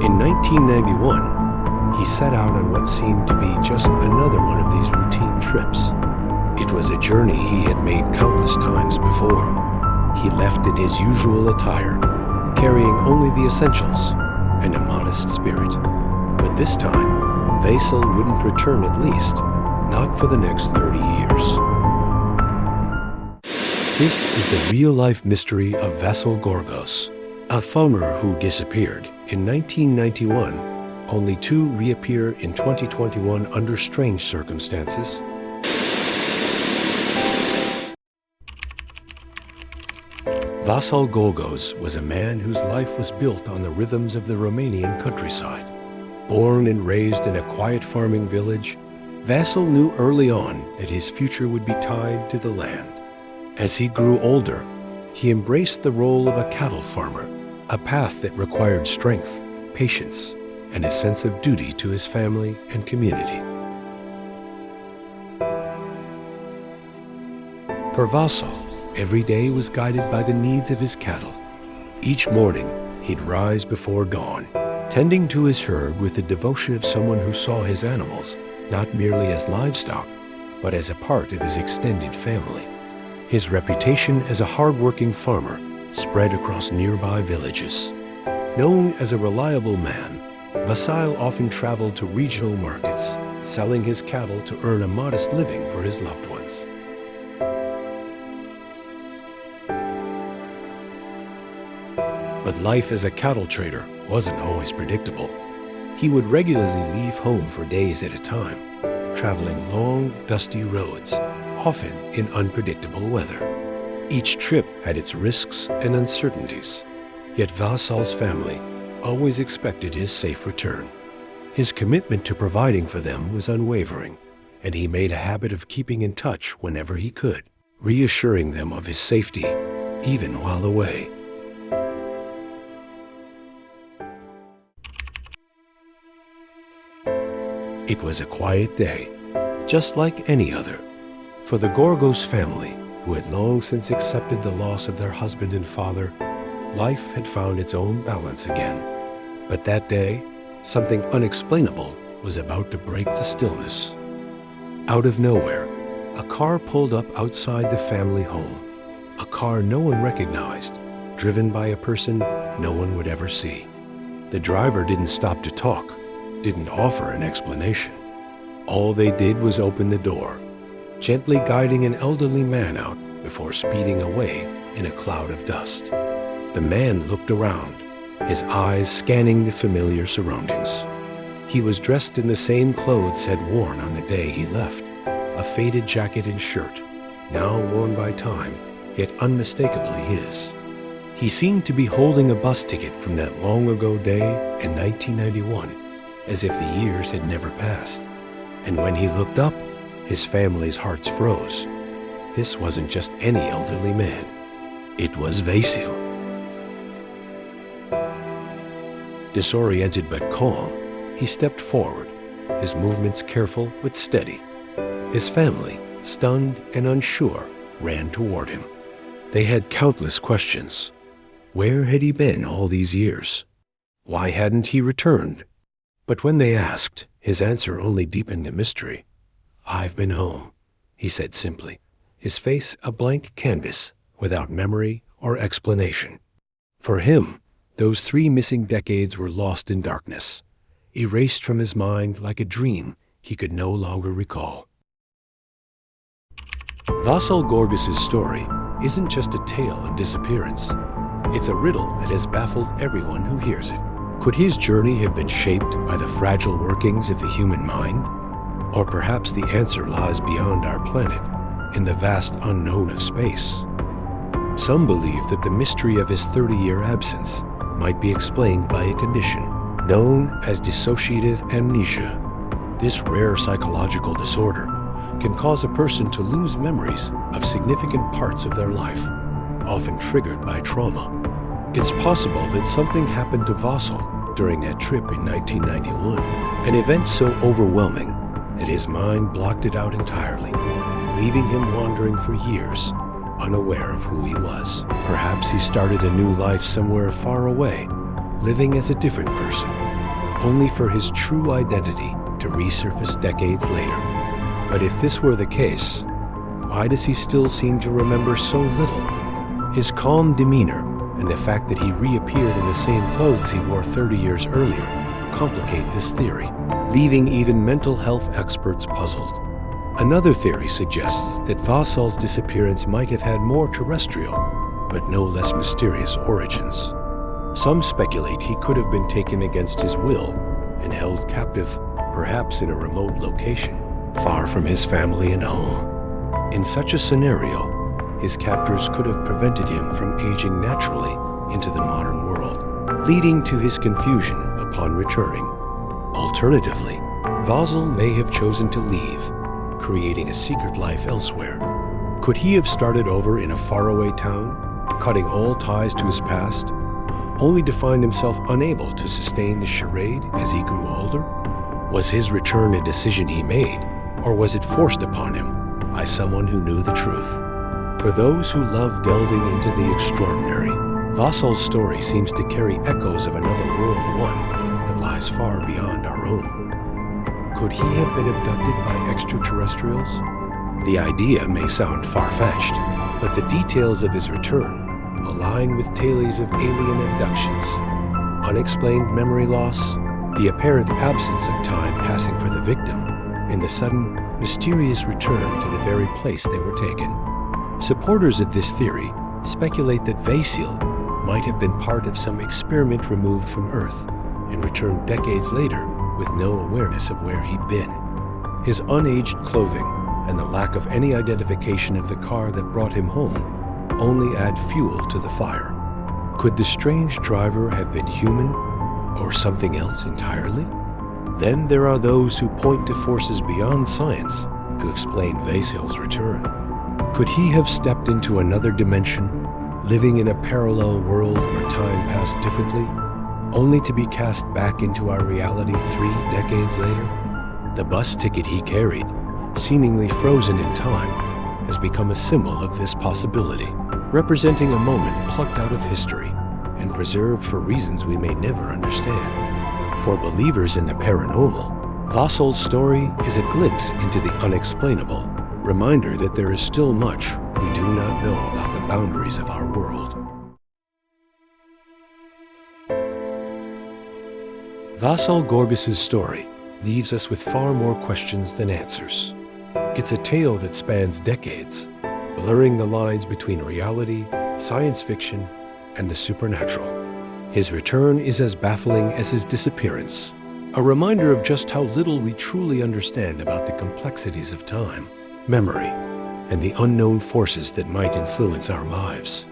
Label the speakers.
Speaker 1: In 1991, he set out on what seemed to be just another one of these routine trips. It was a journey he had made countless times before. He left in his usual attire, carrying only the essentials and a modest spirit. But this time, Vasile wouldn't return, at least, not for the next 30 years. This is the real-life mystery of Vasile Gorgos, a farmer who disappeared in 1991, only to reappear in 2021 under strange circumstances. Vasile Gorgos was a man whose life was built on the rhythms of the Romanian countryside. Born and raised in a quiet farming village, Vasile knew early on that his future would be tied to the land. As he grew older, he embraced the role of a cattle farmer, a path that required strength, patience, and a sense of duty to his family and community. For Vasile, every day was guided by the needs of his cattle. Each morning, he'd rise before dawn, tending to his herd with the devotion of someone who saw his animals not merely as livestock, but as a part of his extended family. His reputation as a hard-working farmer spread across nearby villages. Known as a reliable man, Vasile often traveled to regional markets, selling his cattle to earn a modest living for his loved ones. But life as a cattle trader wasn't always predictable. He would regularly leave home for days at a time, traveling long, dusty roads, often in unpredictable weather. Each trip had its risks and uncertainties, yet Vasile's family always expected his safe return. His commitment to providing for them was unwavering, and he made a habit of keeping in touch whenever he could, reassuring them of his safety, even while away. It was a quiet day, just like any other. For the Gorgos family, who had long since accepted the loss of their husband and father, life had found its own balance again. But that day, something unexplainable was about to break the stillness. Out of nowhere, a car pulled up outside the family home. A car no one recognized, driven by a person no one would ever see. The driver didn't stop to talk, didn't offer an explanation. All they did was open the door, gently guiding an elderly man out before speeding away in a cloud of dust. The man looked around, his eyes scanning the familiar surroundings. He was dressed in the same clothes had worn on the day he left, a faded jacket and shirt, now worn by time, yet unmistakably his. He seemed to be holding a bus ticket from that long-ago day in 1991, as if the years had never passed. And when he looked up, his family's hearts froze. This wasn't just any elderly man. It was Vasile. Disoriented but calm, he stepped forward, his movements careful but steady. His family, stunned and unsure, ran toward him. They had countless questions. Where had he been all these years? Why hadn't he returned? But when they asked, his answer only deepened the mystery. "I've been home," he said simply, his face a blank canvas without memory or explanation. For him, those 3 missing decades were lost in darkness, erased from his mind like a dream he could no longer recall. Vasile Gorgos' story isn't just a tale of disappearance. It's a riddle that has baffled everyone who hears it. Could his journey have been shaped by the fragile workings of the human mind? Or perhaps the answer lies beyond our planet, in the vast unknown of space. Some believe that the mystery of his 30-year absence might be explained by a condition known as dissociative amnesia. This rare psychological disorder can cause a person to lose memories of significant parts of their life, often triggered by trauma. It's possible that something happened to Vasile during that trip in 1991, an event so overwhelming that his mind blocked it out entirely, leaving him wandering for years, unaware of who he was. Perhaps he started a new life somewhere far away, living as a different person, only for his true identity to resurface decades later. But if this were the case, why does he still seem to remember so little? His calm demeanor and the fact that he reappeared in the same clothes he wore 30 years earlier complicate this theory, leaving even mental health experts puzzled. Another theory suggests that Vasile's disappearance might have had more terrestrial, but no less mysterious origins. Some speculate he could have been taken against his will and held captive, perhaps in a remote location, far from his family and home. In such a scenario, his captors could have prevented him from aging naturally into the modern world, leading to his confusion upon returning. Alternatively, Vasile may have chosen to leave, creating a secret life elsewhere. Could he have started over in a faraway town, cutting all ties to his past, only to find himself unable to sustain the charade as he grew older? Was his return a decision he made, or was it forced upon him by someone who knew the truth? For those who love delving into the extraordinary, Vasile's story seems to carry echoes of another world, one that lies far beyond our own. Could he have been abducted by extraterrestrials? The idea may sound far-fetched, but the details of his return align with tales of alien abductions, unexplained memory loss, the apparent absence of time passing for the victim, and the sudden, mysterious return to the very place they were taken. Supporters of this theory speculate that Vasile might have been part of some experiment removed from Earth and returned decades later with no awareness of where he'd been. His unaged clothing and the lack of any identification of the car that brought him home only add fuel to the fire. Could the strange driver have been human or something else entirely? Then there are those who point to forces beyond science to explain Vasile's return. Could he have stepped into another dimension, living in a parallel world where time passed differently, only to be cast back into our reality 3 decades later? The bus ticket he carried, seemingly frozen in time, has become a symbol of this possibility, representing a moment plucked out of history and preserved for reasons we may never understand. For believers in the paranormal, Vasile's story is a glimpse into the unexplainable, reminder that there is still much we do not know about the boundaries of our world. Vasile Gorgos' story leaves us with far more questions than answers. It's a tale that spans decades, blurring the lines between reality, science fiction, and the supernatural. His return is as baffling as his disappearance, a reminder of just how little we truly understand about the complexities of time, memory, and the unknown forces that might influence our lives.